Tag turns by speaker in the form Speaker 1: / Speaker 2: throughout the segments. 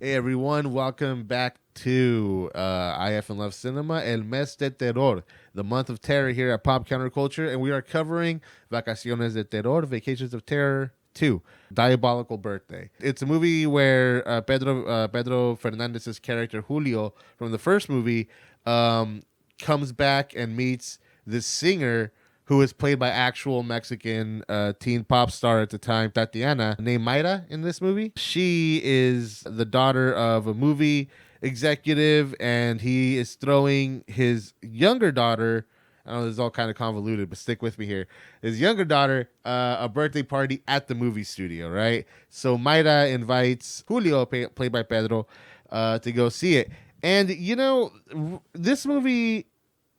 Speaker 1: Hey everyone, welcome back to IF and Love Cinema, El Mes de Terror, the month of terror here at Pop Counterculture, and we are covering Vacaciones de Terror, Vacations of Terror 2, Diabolical Birthday. It's a movie where Pedro Fernandez's character Julio from the first movie comes back and meets this singer who is played by actual Mexican teen pop star at the time, Tatiana, named Mayra in this movie. She is the daughter of a movie executive, and he is throwing his younger daughter. I know this is all kind of convoluted, but stick with me here. His younger daughter, a birthday party at the movie studio, right? So Mayra invites Julio, played by Pedro, to go see it. And, this movie,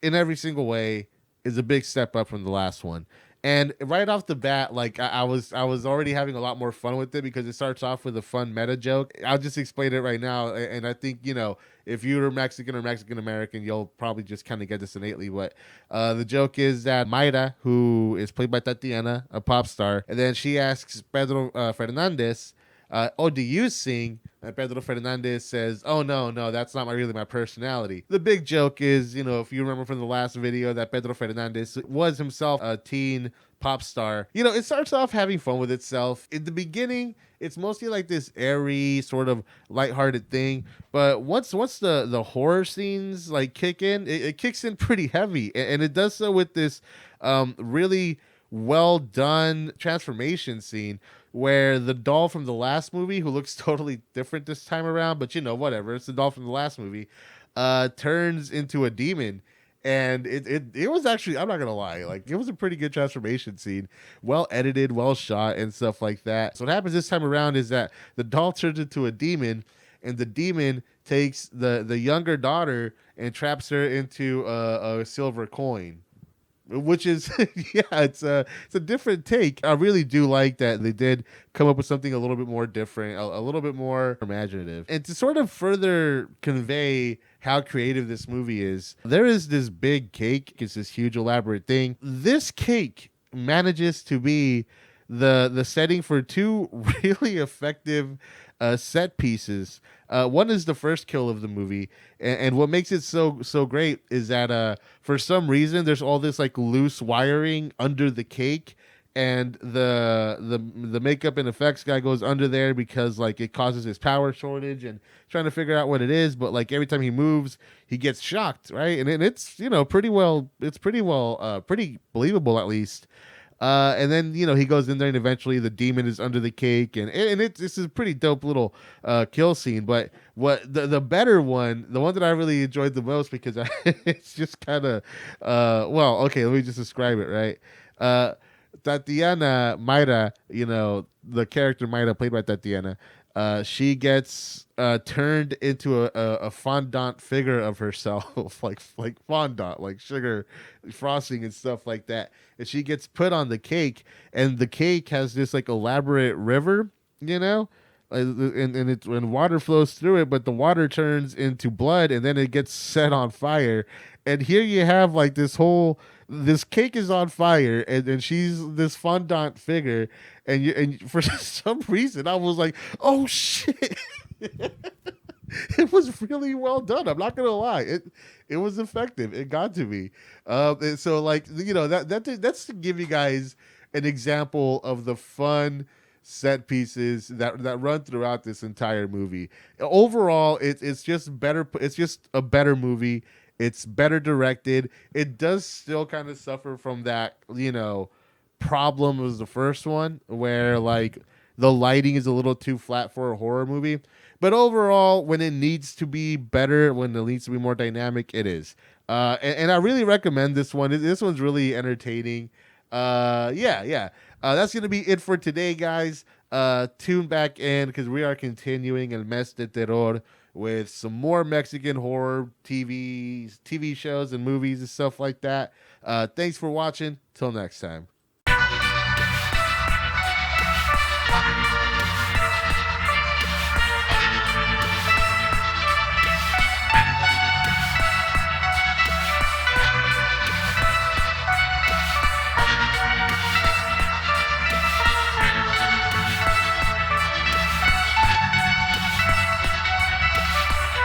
Speaker 1: in every single way, is a big step up from the last one. And right off the bat, like I was already having a lot more fun with it because it starts off with a fun meta joke. I'll just explain it right now, and I think if you're Mexican or Mexican American, you'll probably just kind of get this innately. But the joke is that Mayra, who is played by Tatiana, a pop star, and then she asks Pedro Fernandez, "Oh, do you sing?" And Pedro Fernandez says, "Oh, no, that's not really my personality." The big joke is, if you remember from the last video, that Pedro Fernandez was himself a teen pop star. It starts off having fun with itself. In the beginning, it's mostly like this airy, sort of lighthearted thing. But once the horror scenes like kick in, it kicks in pretty heavy. And it does so with this really well done transformation scene where the doll from the last movie, who looks totally different this time around, but whatever, it's the doll from the last movie, turns into a demon. And it was actually, I'm not gonna lie, like it was a pretty good transformation scene, well edited, well shot, and stuff like that. So what happens this time around is that the doll turns into a demon, and the demon takes the younger daughter and traps her into a silver coin, which is it's a different take. I really do like that they did come up with something a little bit more different, a little bit more imaginative. And to sort of further convey how creative this movie is, there is this big cake. It's this huge elaborate thing. This cake manages to be the setting for two really effective set pieces. One is the first kill of the movie, and what makes it so great is that for some reason there's all this like loose wiring under the cake, and the makeup and effects guy goes under there because like it causes his power shortage and trying to figure out what it is. But like every time he moves, he gets shocked, right? And it's pretty believable at least. And then he goes in there, and eventually the demon is under the cake, and this is a pretty dope little kill scene. But what the better one, the one that I really enjoyed the most, because it's just kind of well, okay, let me just describe it, right. Tatiana Mayra, the character Mayra played by Tatiana, she gets turned into a fondant figure of herself, like fondant, like sugar frosting and stuff like that. And she gets put on the cake, and the cake has this like elaborate river, and water flows through it, but the water turns into blood, and then it gets set on fire. And here you have like this cake is on fire, and she's this fondant figure, and for some reason I was like, oh shit. It was really well done. I'm not gonna lie. It was effective. It got to me. And so like that's to give you guys an example of the fun set pieces that run throughout this entire movie. Overall, it's just better. It's just a better movie. It's better directed. It does still kind of suffer from that problem was the first one, where like the lighting is a little too flat for a horror movie. But overall, when it needs to be better, when it needs to be more dynamic, it is. And I really recommend this one. This one's really entertaining. Yeah. That's going to be it for today, guys. Tune back in because we are continuing El Mes de Terror with some more Mexican horror TV shows and movies and stuff like that. Thanks for watching. Till next time.